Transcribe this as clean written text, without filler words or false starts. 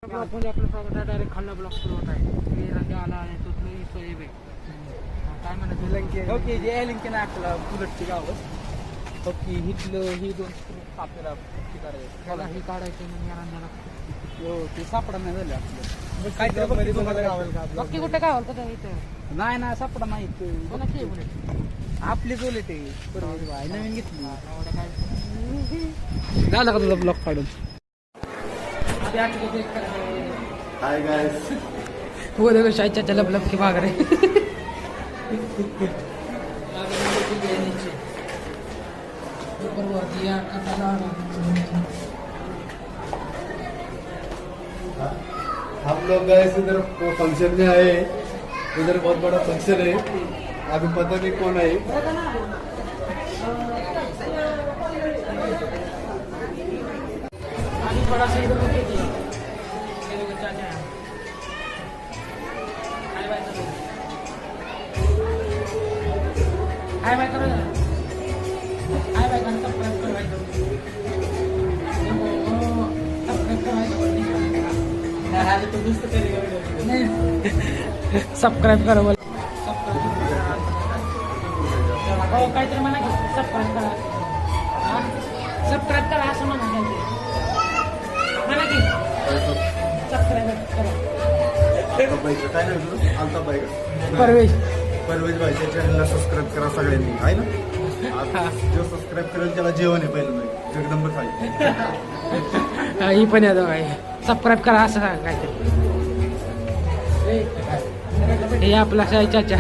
म्हणजे आपलं property direct खाल्ला ब्लॉक सुरू होत आहे रंगा आला आहे तो काय म्हणायचं ओके जे लिंक नाही आपल्याला बुलटची गावच ओके हिथलं ही दोन आपल्याला काढायचं ही काढायचं मग या रंगाला हो ते सापडा नाही झालं आपलं काहीतरी बाकी कुठे काय होतं का इथं नाही ना सापडा नाही कोणाची बुलेट आपलीच बुलेट आहे बरोबर आहे नवीन घेतली झालं का तुझा ब्लॉक काढून हाय गाइस वो देखो शायद चाचा लब के भाग रहे हम लोग गए इधर फंक्शन में आए इधर बहुत बड़ा फंक्शन है अभी पता नहीं कौन है बड़ा सही हाय बाय करो हाय बाय कर सब्सक्राइब करो भाई सब्सक्राइब तो दोस्त करेगा नहीं सब्सक्राइब करो बोल हो काहीतरी म्हणा की सबस्क्राइब करा सबस्क्राइब करा असं म्हणा म्हणा की सबस्क्राइब करा परवेज भाईच्या चॅनलला सबस्क्राईब करा सगळ्यांनी आहे ना जो सबस्क्राईब करेल त्याला जेवण आहे पहिलं नाही जगदंब थाळी ही पण येतो काय सबस्क्राईब करा असं सांगा काहीतरी हे आपला चाचा